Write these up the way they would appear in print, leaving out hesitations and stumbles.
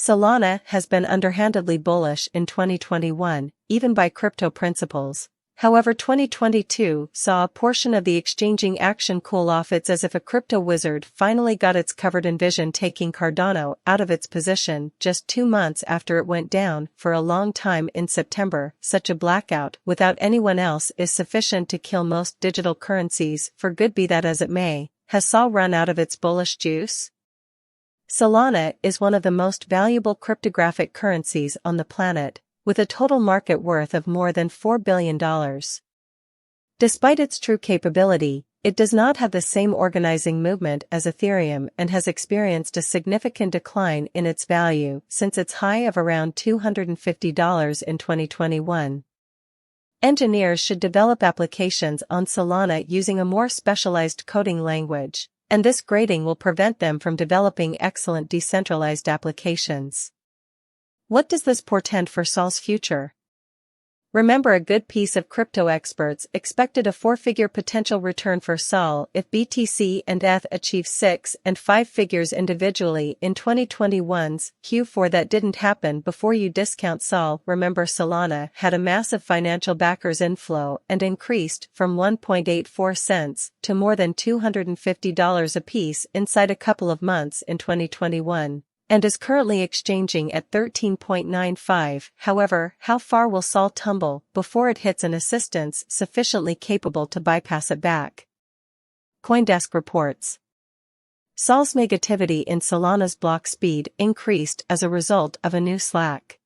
Solana has been underhandedly bullish in 2021, even by crypto principles. However, 2022 saw a portion of the exchanging action cool off. It's as if a crypto wizard finally got its covered in vision, taking Cardano out of its position just 2 months after it went down for a long time in September. Such a blackout without anyone else is sufficient to kill most digital currencies for good. Be that as it may, has Sol run out of its bullish juice? Solana is one of the most valuable cryptographic currencies on the planet, with a total market worth of more than $4 billion. Despite its true capability, it does not have the same organizing movement as Ethereum and has experienced a significant decline in its value since its high of around $250 in 2021. Engineers should develop applications on Solana using a more specialized coding language, and this grading will prevent them from developing excellent decentralized applications. What does this portend for Sol's future? Remember, a good piece of crypto experts expected a 4-figure potential return for Sol if BTC and ETH achieve 6 and 5 figures individually in 2021's Q4. That didn't happen. Before you discount Sol, remember Solana had a massive financial backers inflow and increased from 1.84 cents to more than $250 apiece inside a couple of months in 2021. And is currently exchanging at 13.95. However, how far will Sol tumble before it hits an assistance sufficiently capable to bypass it back? CoinDesk reports. Sol's negativity in Solana's block speed increased as a result of a new slack.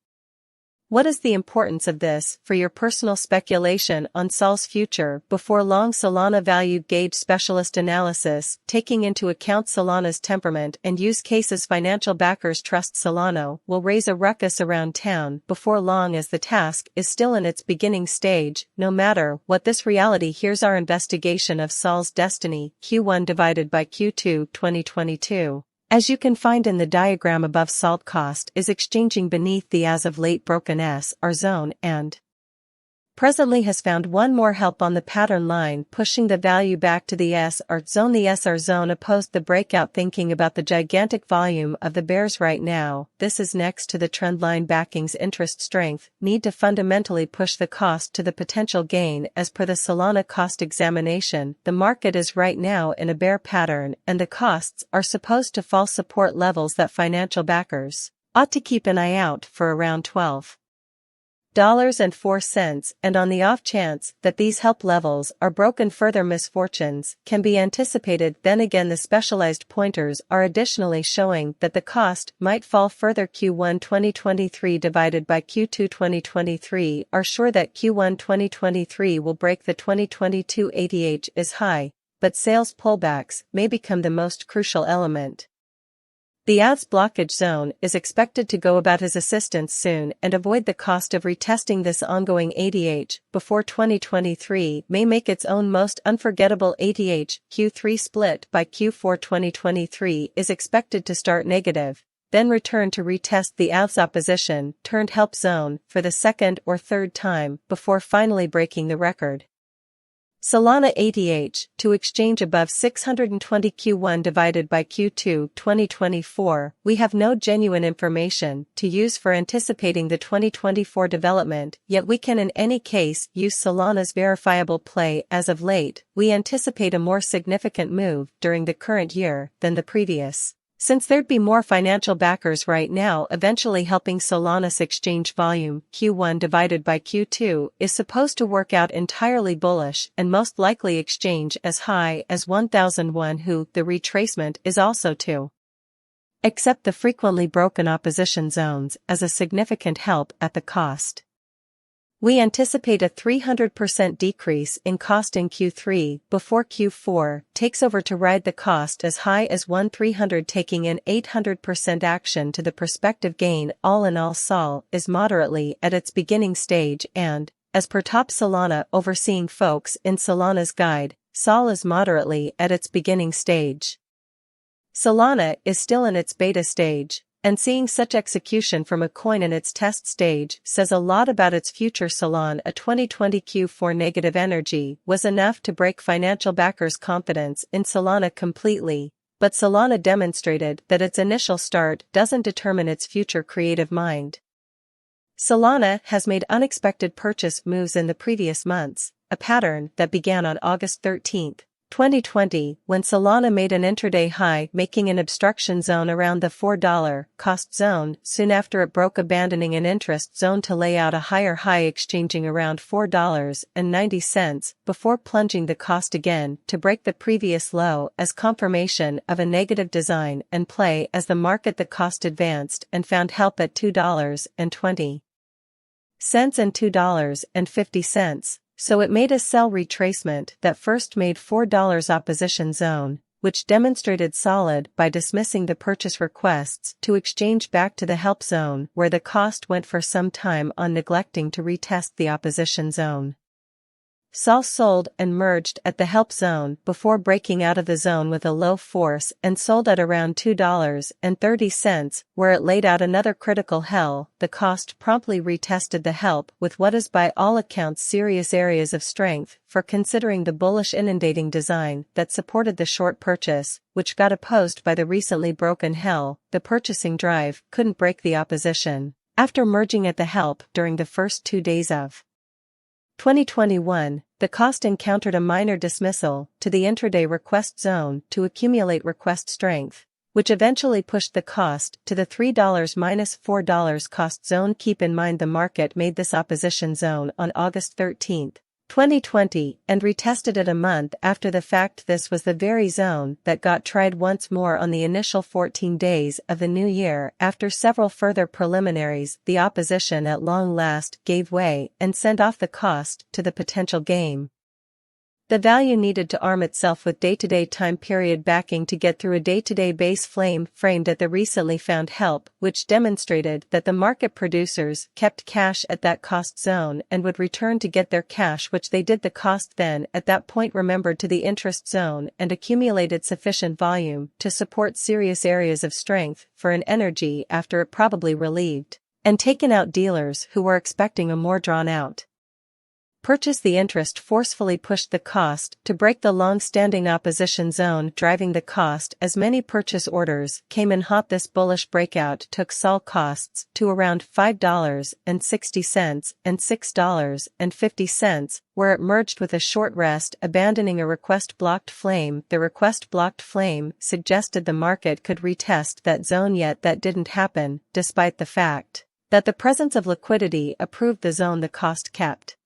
What is the importance of this for your personal speculation on Sol's future? Before long, Solana value gauge specialist analysis, taking into account Solana's temperament and use cases financial backers trust Solana, will raise a ruckus around town before long, as the task is still in its beginning stage. No matter what this reality, here's our investigation of Sol's destiny, Q1 divided by Q2 2022. As you can find in the diagram above, SALT cost is exchanging beneath the as of late broken SR zone and presently has found one more help on the pattern line, pushing the value back to the SR zone. The SR zone opposed the breakout. Thinking about the gigantic volume of the bears right now, this is next to the trend line backing's interest strength, need to fundamentally push the cost to the potential gain. As per the Solana cost examination, the market is right now in a bear pattern and the costs are supposed to fall support levels that financial backers ought to keep an eye out for around $12.04, and on the off chance that these help levels are broken, further misfortunes can be anticipated. Then again, the specialized pointers are additionally showing that the cost might fall further. Q1 2023 divided by Q2 2023 are sure that Q1 2023 will break the 2022 ATH is high, but sales pullbacks may become the most crucial element. The AVS blockage zone is expected to go about his assistance soon, and avoid the cost of retesting this ongoing ATH before 2023 may make its own most unforgettable ATH. Q3 split by Q4 2023 is expected to start negative, then return to retest the AVS opposition turned help zone for the second or third time before finally breaking the record. Solana ATH to exchange above 620 Q1 divided by Q2 2024. We have no genuine information to use for anticipating the 2024 development, yet we can in any case use Solana's verifiable play. As of late, we anticipate a more significant move during the current year than the previous, since there'd be more financial backers right now eventually helping Solana's exchange volume. Q1 divided by Q2 is supposed to work out entirely bullish and most likely exchange as high as 1001, who the retracement is also to accept the frequently broken opposition zones as a significant help at the cost. We anticipate a 300% decrease in cost in Q3 before Q4 takes over to ride the cost as high as 1300, taking in 800% action to the prospective gain. All in all, Sol is moderately at its beginning stage, and, as per top Solana overseeing folks in Solana's guide, Sol is moderately at its beginning stage. Solana is still in its beta stage, and seeing such execution from a coin in its test stage says a lot about its future. Solana, a 2020 Q4 negative energy was enough to break financial backers' confidence in Solana completely, but Solana demonstrated that its initial start doesn't determine its future creative mind. Solana has made unexpected purchase moves in the previous months, a pattern that began on August 13, 2020, when Solana made an intraday high, making an obstruction zone around the $4 cost zone soon after it broke, abandoning an interest zone to lay out a higher high, exchanging around $4.90 before plunging the cost again to break the previous low as confirmation of a negative design and play as the market. The cost advanced and found help at $2.20 and $2.50. So it made a sell retracement that first made $4 opposition zone, which demonstrated solid by dismissing the purchase requests to exchange back to the help zone where the cost went for some time on neglecting to retest the opposition zone. Sol sold and merged at the help zone before breaking out of the zone with a low force and sold at around $2.30, where it laid out another critical hell. The cost promptly retested the help with what is by all accounts serious areas of strength for considering the bullish inundating design that supported the short purchase, which got opposed by the recently broken hell. The purchasing drive couldn't break the opposition. After merging at the help during the first 2 days of 2021, the cost encountered a minor dismissal to the intraday request zone to accumulate request strength, which eventually pushed the cost to the $3-$4 cost zone. Keep in mind the market made this opposition zone on August 13, 2020, and retested it a month after the fact. This was the very zone that got tried once more on the initial 14 days of the new year. After several further preliminaries, the opposition at long last gave way and sent off the cost to the potential game. The value needed to arm itself with day-to-day time period backing to get through a day-to-day base flame framed at the recently found help, which demonstrated that the market producers kept cash at that cost zone and would return to get their cash, which they did. The cost then at that point remembered to the interest zone and accumulated sufficient volume to support serious areas of strength for an energy after it probably relieved and taken out dealers who were expecting a more drawn-out purchase. The interest forcefully pushed the cost to break the long-standing opposition zone, driving the cost as many purchase orders came in hot. This bullish breakout took Sol costs to around $5.60 and $6.50, where it merged with a short rest, abandoning a request-blocked flame. The request-blocked flame suggested the market could retest that zone, yet that didn't happen, despite the fact that the presence of liquidity approved the zone. The cost kept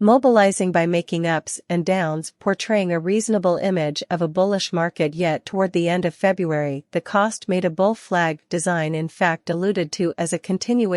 mobilizing by making ups and downs, portraying a reasonable image of a bullish market. Yet toward the end of February, the cost made a bull flag design, in fact alluded to as a continuation